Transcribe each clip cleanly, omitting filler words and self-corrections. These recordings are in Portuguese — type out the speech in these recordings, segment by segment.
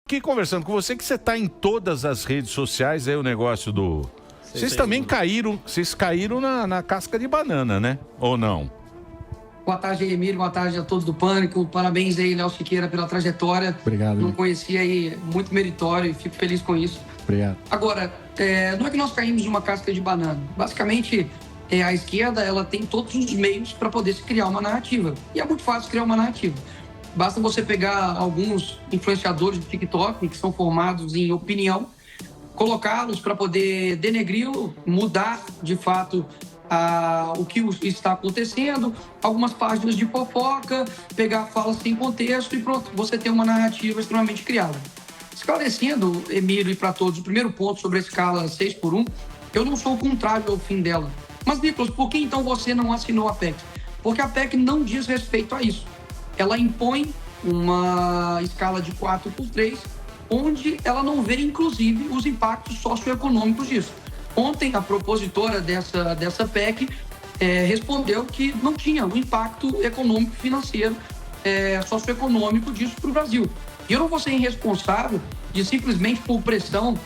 Aqui conversando com você, que você está em todas as redes sociais, aí o negócio do... Vocês também caíram, na casca de banana, né? Ou não? Boa tarde, Emílio. Boa tarde a todos do Pânico. Parabéns aí, Léo Siqueira, pela trajetória. Obrigado. Não conhecia aí, muito meritório e fico feliz com isso. Obrigado. Agora, não é que nós caímos de uma casca de banana. Basicamente, a esquerda ela tem todos os meios para poder se criar uma narrativa. E é muito fácil criar uma narrativa. Basta você pegar alguns influenciadores do TikTok, que são formados em opinião, colocá-los para poder denegri-lo, mudar, de fato, o que está acontecendo, algumas páginas de fofoca, pegar falas sem contexto e pronto, você tem uma narrativa extremamente criada. Esclarecendo, Emílio, e para todos, o primeiro ponto sobre a escala 6x1, eu não sou contrário ao fim dela. Mas, Nicolas, por que então você não assinou a PEC? Porque a PEC não diz respeito a isso. Ela impõe uma escala de 4x3, onde ela não vê, inclusive, os impactos socioeconômicos disso. Ontem, a propositora dessa PEC respondeu que não tinha o impacto econômico, financeiro, socioeconômico disso para o Brasil. E eu não vou ser irresponsável de simplesmente por pressão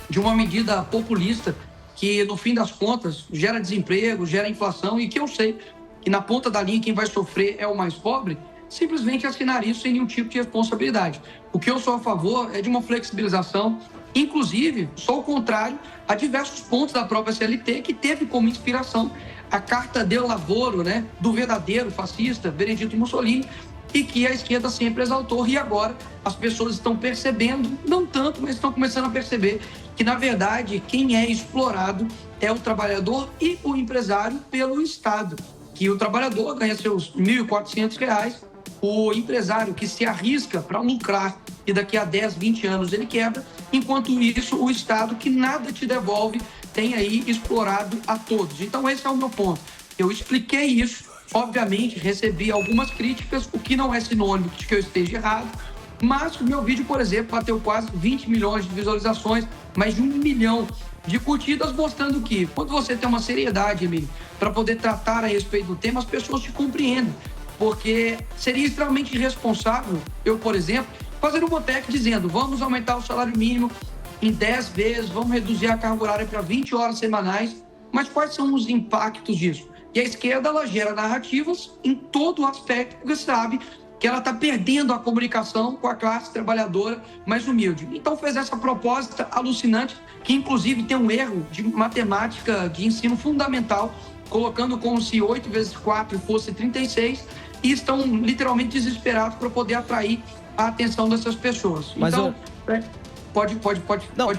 de uma medida populista que, no fim das contas, gera desemprego, gera inflação e que eu sei que na ponta da linha quem vai sofrer é o mais pobre, simplesmente assinar isso sem nenhum tipo de responsabilidade. O que eu sou a favor é de uma flexibilização, inclusive, sou o contrário a diversos pontos da própria CLT, que teve como inspiração a Carta del Lavoro, né, do verdadeiro fascista Benedito Mussolini, e que a esquerda sempre exaltou. E agora as pessoas estão percebendo, não tanto, mas estão começando a perceber que, na verdade, quem é explorado é o trabalhador e o empresário pelo Estado. Que o trabalhador ganha seus R$ 1.400, o empresário que se arrisca para lucrar e daqui a 10, 20 anos ele quebra, enquanto isso o Estado, que nada te devolve, tem aí explorado a todos. Então esse é o meu ponto. Eu expliquei isso, obviamente recebi algumas críticas, o que não é sinônimo de que eu esteja errado, mas o meu vídeo, por exemplo, bateu quase 20 milhões de visualizações, mais de 1 milhão de curtidas, mostrando que quando você tem uma seriedade, Emílio, para poder tratar a respeito do tema, as pessoas te compreendem. Porque seria extremamente irresponsável eu, por exemplo, fazer uma PEC dizendo vamos aumentar o salário mínimo em 10 vezes, vamos reduzir a carga horária para 20 horas semanais, mas quais são os impactos disso? E a esquerda, ela gera narrativas em todo o aspecto, porque sabe que ela está perdendo a comunicação com a classe trabalhadora mais humilde. Então fez essa proposta alucinante, que inclusive tem um erro de matemática de ensino fundamental, colocando como se 8 vezes 4 fosse 36, e estão literalmente desesperados para poder atrair a atenção dessas pessoas. Mas então, pode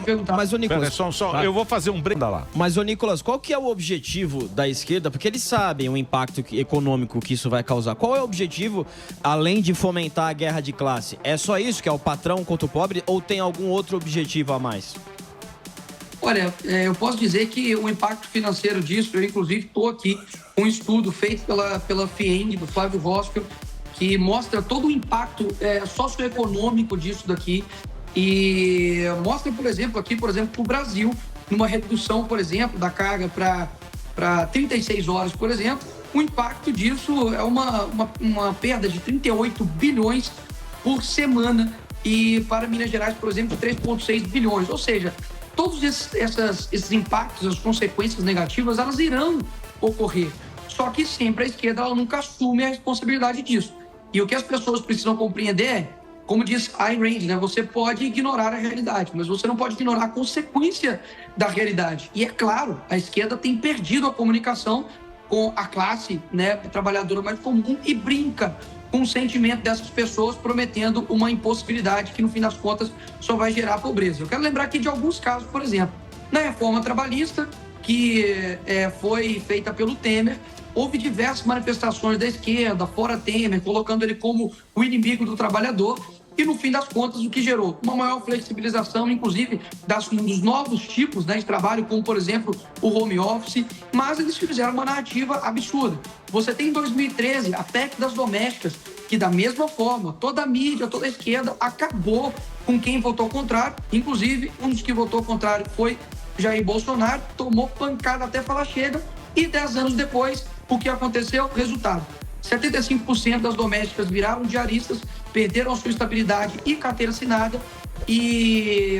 perguntar. Mas, ô Nicolas, eu vou fazer um break lá. Mas, ô Nicolas, qual que é o objetivo da esquerda? Porque eles sabem o impacto econômico que isso vai causar. Qual é o objetivo, além de fomentar a guerra de classe? É só isso, que é o patrão contra o pobre, ou tem algum outro objetivo a mais? Olha, eu posso dizer que o impacto financeiro disso, eu inclusive estou aqui com um estudo feito pela FIENG, do Flávio Roskel, que mostra todo o impacto socioeconômico disso daqui e mostra, por exemplo, para o Brasil, numa redução, por exemplo, da carga para 36 horas, por exemplo, o impacto disso é uma perda de 38 bilhões por semana e para Minas Gerais, por exemplo, 3,6 bilhões, ou seja, todos esses impactos, as consequências negativas, elas irão ocorrer. Só que sempre a esquerda ela nunca assume a responsabilidade disso. E o que as pessoas precisam compreender é, como diz Ayn Rand, né? Você pode ignorar a realidade, mas você não pode ignorar a consequência da realidade. E é claro, a esquerda tem perdido a comunicação com a classe, né, trabalhadora mais comum e brinca com o sentimento dessas pessoas, prometendo uma impossibilidade que, no fim das contas, só vai gerar pobreza. Eu quero lembrar aqui de alguns casos, por exemplo, na reforma trabalhista, que foi feita pelo Temer, houve diversas manifestações da esquerda, fora Temer, colocando ele como o inimigo do trabalhador, e, no fim das contas, o que gerou? Uma maior flexibilização, inclusive, dos novos tipos, né, de trabalho, como, por exemplo, o home office, mas eles fizeram uma narrativa absurda. Você tem, em 2013, a PEC das domésticas, que, da mesma forma, toda a mídia, toda a esquerda acabou com quem votou contrário. Inclusive, um dos que votou contrário foi Jair Bolsonaro, tomou pancada até falar chega, e 10 anos depois, o que aconteceu? Resultado: 75% das domésticas viraram diaristas, perderam a sua estabilidade e carteira assinada,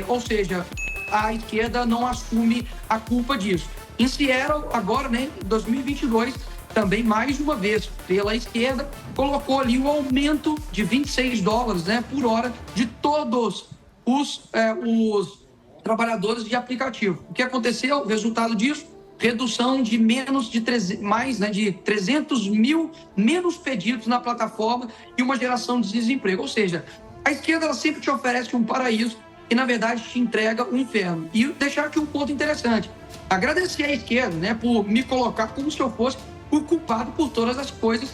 ou seja, a esquerda não assume a culpa disso. Em Seattle, agora, né, em 2022, também mais uma vez, pela esquerda, colocou ali o aumento de $26, né, por hora de todos os trabalhadores de aplicativo. O que aconteceu? O resultado disso? Redução de de 300 mil menos pedidos na plataforma e uma geração de desemprego. Ou seja, a esquerda ela sempre te oferece um paraíso e, na verdade, te entrega um inferno. E deixar aqui um ponto interessante. Agradecer à esquerda, né, por me colocar como se eu fosse o culpado por todas as coisas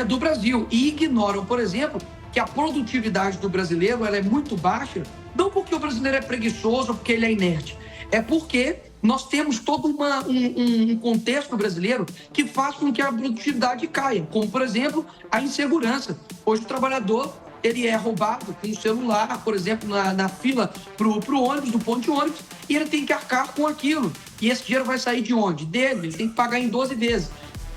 do Brasil. E ignoram, por exemplo, que a produtividade do brasileiro ela é muito baixa, não porque o brasileiro é preguiçoso ou porque ele é inerte, é porque nós temos todo um contexto brasileiro que faz com que a produtividade caia, como, por exemplo, a insegurança. Hoje o trabalhador ele é roubado com o celular, por exemplo, na fila para o ônibus, do ponto de ônibus, e ele tem que arcar com aquilo. E esse dinheiro vai sair de onde? Dele, ele tem que pagar em 12 vezes.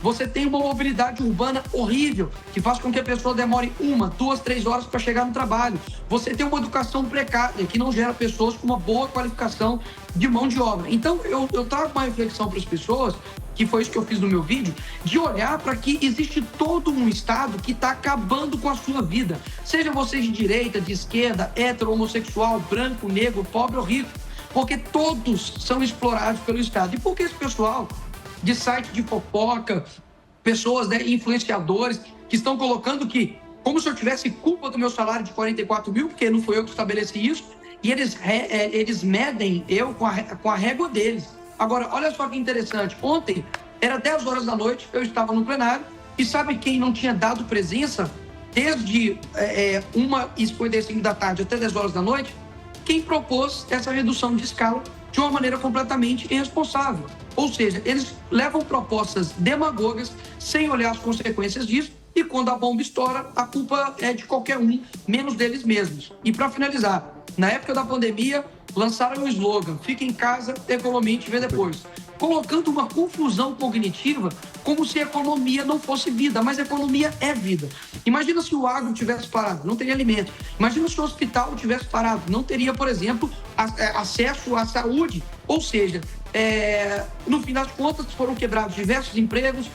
Você tem uma mobilidade urbana horrível, que faz com que a pessoa demore 1, 2, 3 horas para chegar no trabalho. Você tem uma educação precária, que não gera pessoas com uma boa qualificação de mão de obra. Então, eu trago uma reflexão para as pessoas, que foi isso que eu fiz no meu vídeo, de olhar para que existe todo um Estado que está acabando com a sua vida. Seja você de direita, de esquerda, hétero, homossexual, branco, negro, pobre ou rico. Porque todos são explorados pelo Estado. E por que esse pessoal de site de fofoca, pessoas, né, influenciadores, que estão colocando que, como se eu tivesse culpa do meu salário de 44 mil, porque não foi eu que estabeleci isso, e eles medem eu com a régua deles. Agora, olha só que interessante. Ontem, era 10 horas da noite, eu estava no plenário, e sabe quem não tinha dado presença desde 1h55 da tarde até 10 horas da noite? Quem propôs essa redução de escala de uma maneira completamente irresponsável. Ou seja, eles levam propostas demagogas sem olhar as consequências disso e quando a bomba estoura, a culpa é de qualquer um, menos deles mesmos. E para finalizar, na época da pandemia, lançaram um slogan, fica em casa, economia a gente vê depois, colocando uma confusão cognitiva como se a economia não fosse vida, mas a economia é vida. Imagina se o agro tivesse parado, não teria alimento. Imagina se o hospital tivesse parado, não teria, por exemplo, acesso à saúde. Ou seja, no fim das contas, foram quebrados diversos empregos,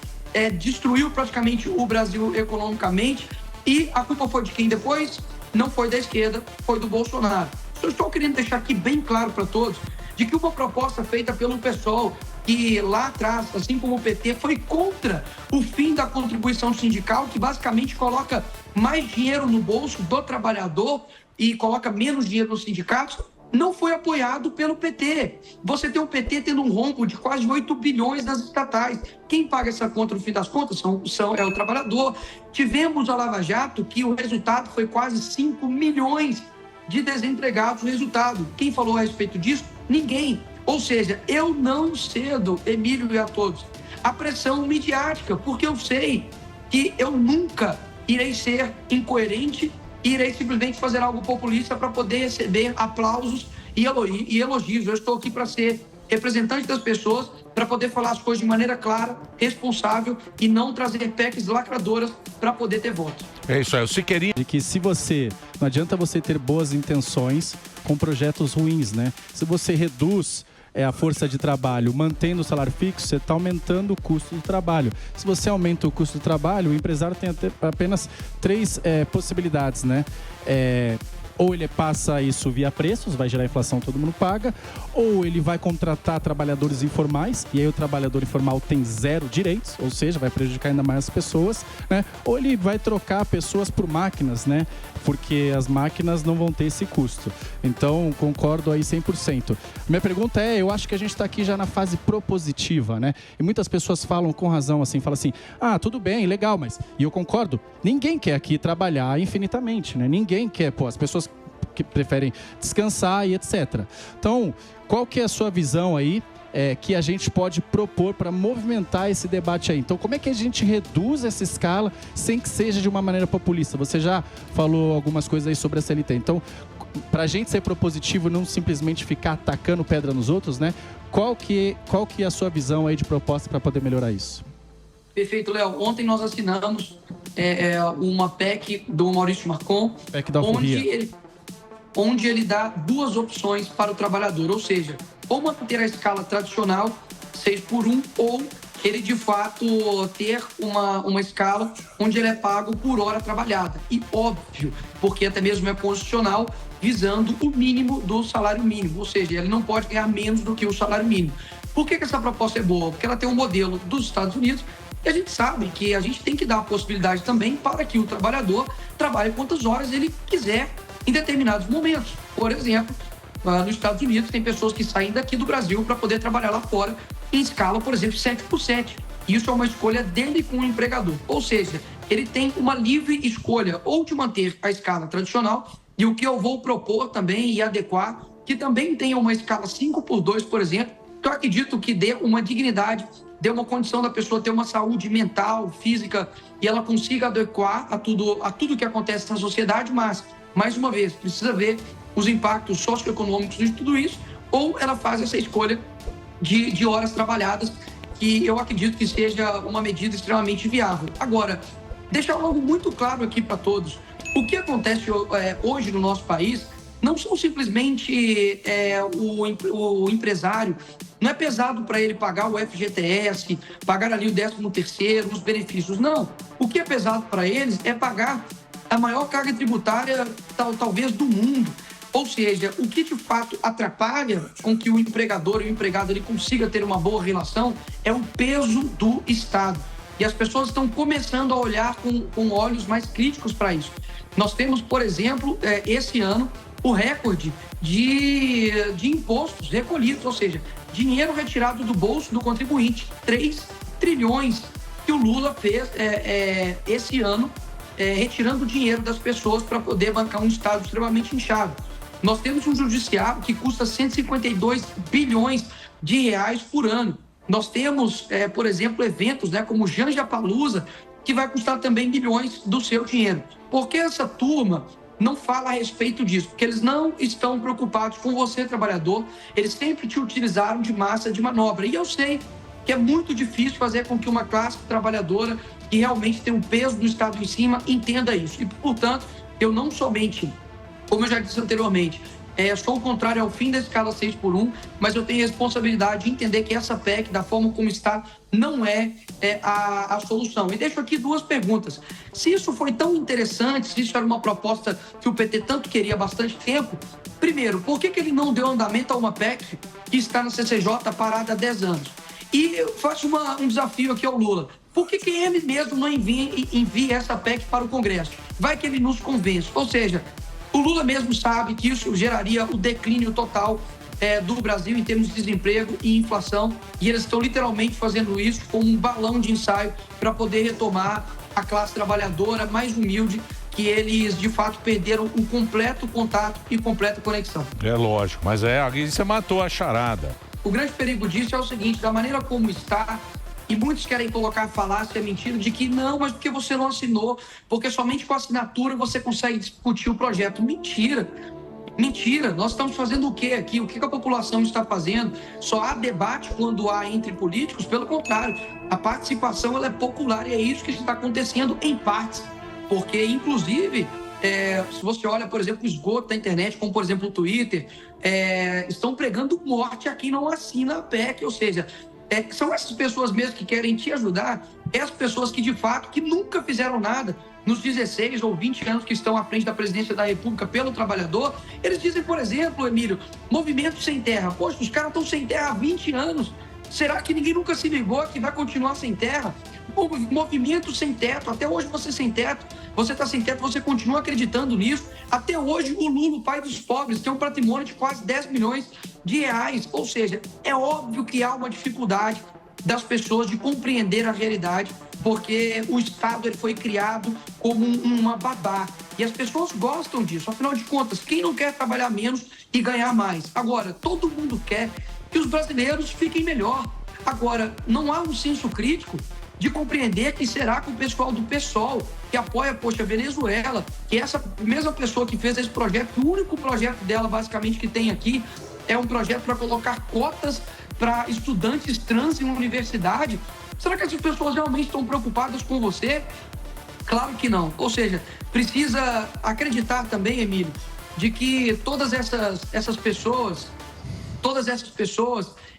destruiu praticamente o Brasil economicamente e a culpa foi de quem depois? Não foi da esquerda, foi do Bolsonaro. Eu estou querendo deixar aqui bem claro para todos de que uma proposta feita pelo PSOL, que lá atrás, assim como o PT, foi contra o fim da contribuição sindical, que basicamente coloca mais dinheiro no bolso do trabalhador e coloca menos dinheiro nos sindicatos, não foi apoiado pelo PT. Você tem o PT tendo um rombo de quase 8 bilhões nas estatais. Quem paga essa conta, no fim das contas, é o trabalhador. Tivemos a Lava Jato, que o resultado foi quase 5 milhões de desempregados no resultado. Quem falou a respeito disso? Ninguém. Ou seja, eu não cedo, Emílio e a todos, a pressão midiática, porque eu sei que eu nunca irei ser incoerente e irei simplesmente fazer algo populista para poder receber aplausos e elogios. Eu estou aqui para ser representante das pessoas, para poder falar as coisas de maneira clara, responsável e não trazer PECs lacradoras para poder ter votos. É isso aí, o Siqueirinha. De que não adianta você ter boas intenções com projetos ruins, né? Se você reduz a força de trabalho mantendo o salário fixo, você está aumentando o custo do trabalho. Se você aumenta o custo do trabalho, o empresário tem apenas 3 possibilidades, né? Ou ele passa isso via preços, vai gerar inflação, todo mundo paga, ou ele vai contratar trabalhadores informais, e aí o trabalhador informal tem 0 direitos, ou seja, vai prejudicar ainda mais as pessoas, né? Ou ele vai trocar pessoas por máquinas, né? Porque as máquinas não vão ter esse custo. Então, concordo aí 100%. Minha pergunta eu acho que a gente está aqui já na fase propositiva, né? E muitas pessoas falam com razão, assim, falam assim, tudo bem, legal, mas... E eu concordo, ninguém quer aqui trabalhar infinitamente, né? Ninguém quer, as pessoas que preferem descansar e etc. Então, qual que é a sua visão aí que a gente pode propor para movimentar esse debate aí? Então, como é que a gente reduz essa escala sem que seja de uma maneira populista? Você já falou algumas coisas aí sobre a CLT. Então, para a gente ser propositivo, não simplesmente ficar atacando pedra nos outros, né? Qual que é a sua visão aí de proposta para poder melhorar isso? Perfeito, Léo. Ontem nós assinamos uma PEC do Maurício Marcon, PEC da onde ele... onde ele dá duas opções para o trabalhador, ou seja, ou manter a escala tradicional 6x1 ou ele de fato ter uma escala onde ele é pago por hora trabalhada. E óbvio, porque até mesmo é constitucional, visando o mínimo do salário mínimo, ou seja, ele não pode ganhar menos do que o salário mínimo. Por que essa proposta é boa? Porque ela tem um modelo dos Estados Unidos e a gente sabe que a gente tem que dar a possibilidade também para que o trabalhador trabalhe quantas horas ele quiser em determinados momentos. Por exemplo, nos Estados Unidos tem pessoas que saem daqui do Brasil para poder trabalhar lá fora em escala, por exemplo, 7x7. Isso é uma escolha dele com o empregador. Ou seja, ele tem uma livre escolha ou de manter a escala tradicional e o que eu vou propor também e adequar, que também tenha uma escala 5x2, por exemplo, que eu acredito que dê uma dignidade, dê uma condição da pessoa ter uma saúde mental, física e ela consiga adequar a tudo que acontece na sociedade, mas, mais uma vez, precisa ver os impactos socioeconômicos de tudo isso, ou ela faz essa escolha de horas trabalhadas, que eu acredito que seja uma medida extremamente viável. Agora, deixar algo muito claro aqui para todos. O que acontece hoje no nosso país não são simplesmente o empresário, não é pesado para ele pagar o FGTS, pagar ali o 13º, os benefícios, não. O que é pesado para eles é pagar a maior carga tributária, talvez, do mundo. Ou seja, o que de fato atrapalha com que o empregador e o empregado ele consiga ter uma boa relação é o peso do Estado. E as pessoas estão começando a olhar com olhos mais críticos para isso. Nós temos, por exemplo, esse ano, o recorde de impostos recolhidos, ou seja, dinheiro retirado do bolso do contribuinte. 3 trilhões que o Lula fez esse ano, retirando dinheiro das pessoas para poder bancar um Estado extremamente inchado. Nós temos um judiciário que custa 152 bilhões de reais por ano. Nós temos, por exemplo, eventos como o Janjapalooza, que vai custar também bilhões do seu dinheiro. Por que essa turma não fala a respeito disso? Porque eles não estão preocupados com você, trabalhador. Eles sempre te utilizaram de massa de manobra. E eu sei que é muito difícil fazer com que uma classe trabalhadora que realmente tem um peso do Estado em cima entenda isso. E, portanto, eu não somente, como eu já disse anteriormente, sou contrário ao fim da escala 6x1, mas eu tenho a responsabilidade de entender que essa PEC, da forma como está, não é a solução. E deixo aqui 2 perguntas. Se isso foi tão interessante, se isso era uma proposta que o PT tanto queria há bastante tempo, primeiro, por que ele não deu andamento a uma PEC que está na CCJ parada há 10 anos? E eu faço um desafio aqui ao Lula. Por que ele mesmo não envia essa PEC para o Congresso? Vai que ele nos convence. Ou seja, o Lula mesmo sabe que isso geraria o declínio total do Brasil em termos de desemprego e inflação, e eles estão literalmente fazendo isso como um balão de ensaio para poder retomar a classe trabalhadora mais humilde, que eles de fato perderam um completo contato e completa conexão. É lógico, mas aí você matou a charada. O grande perigo disso é o seguinte: da maneira como está, e muitos querem colocar a falácia, a mentira, de que não, mas porque você não assinou, porque somente com a assinatura você consegue discutir o projeto. Mentira! Mentira! Nós estamos fazendo o quê aqui? O que a população está fazendo? Só há debate quando há entre políticos? Pelo contrário, a participação ela é popular e é isso que está acontecendo em partes. Porque, inclusive, se você olha, por exemplo, o esgoto da internet, como, por exemplo, o Twitter, estão pregando morte a quem não assina a PEC, ou seja, são essas pessoas mesmo que querem te ajudar, as pessoas que, de fato, que nunca fizeram nada nos 16 ou 20 anos que estão à frente da presidência da República pelo trabalhador. Eles dizem, por exemplo, Emílio, movimento sem terra. Poxa, os caras estão sem terra há 20 anos. Será que ninguém nunca se ligou que vai continuar sem terra? Movimento sem teto, até hoje você sem teto, você está sem teto, você continua acreditando nisso. Até hoje o Lula, o pai dos pobres, tem um patrimônio de quase 10 milhões de reais. Ou seja, é óbvio que há uma dificuldade das pessoas de compreender a realidade, porque o Estado ele foi criado como uma babá. E as pessoas gostam disso. Afinal de contas, quem não quer trabalhar menos e ganhar mais? Agora, todo mundo quer que os brasileiros fiquem melhor. Agora, não há um senso crítico de compreender que será com o pessoal do PSOL, que apoia, poxa, a Venezuela, que essa mesma pessoa que fez esse projeto, o único projeto dela, basicamente, que tem aqui, é um projeto para colocar cotas para estudantes trans em uma universidade. Será que essas pessoas realmente estão preocupadas com você? Claro que não. Ou seja, precisa acreditar também, Emílio, de que todas essas pessoas,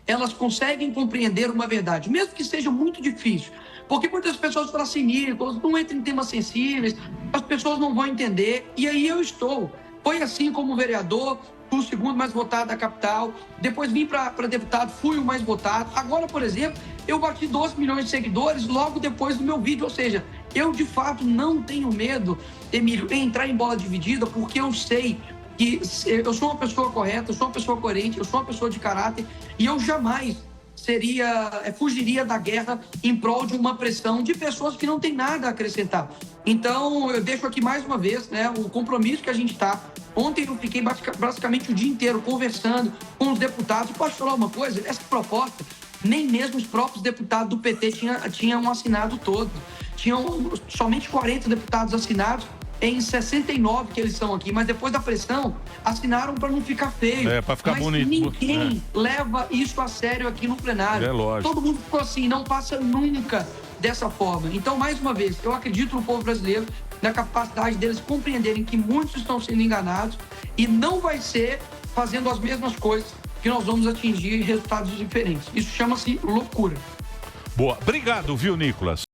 elas conseguem compreender uma verdade, mesmo que seja muito difícil. Porque muitas pessoas falam assim, Nicolas, não entra em temas sensíveis, as pessoas não vão entender. E aí eu estou. Foi assim como vereador, fui o segundo mais votado da capital. Depois vim para deputado, fui o mais votado. Agora, por exemplo, eu bati 12 milhões de seguidores logo depois do meu vídeo. Ou seja, eu de fato não tenho medo, Emílio, em entrar em bola dividida, porque eu sei que eu sou uma pessoa correta, eu sou uma pessoa coerente, eu sou uma pessoa de caráter e eu jamais fugiria da guerra em prol de uma pressão de pessoas que não têm nada a acrescentar. Então, eu deixo aqui mais uma vez, né, o compromisso que a gente está. Ontem eu fiquei basicamente o dia inteiro conversando com os deputados. Posso falar uma coisa? Essa proposta, nem mesmo os próprios deputados do PT tinham assinado todo. Tinham somente 40 deputados assinados em 69 que eles são aqui, mas depois da pressão, assinaram para não ficar feio. Para ficar mas bonito. Ninguém leva isso a sério aqui no plenário. É lógico. Todo mundo ficou assim, não passa nunca dessa forma. Então, mais uma vez, eu acredito no povo brasileiro, na capacidade deles compreenderem que muitos estão sendo enganados e não vai ser fazendo as mesmas coisas que nós vamos atingir resultados diferentes. Isso chama-se loucura. Boa. Obrigado, viu, Nicolas?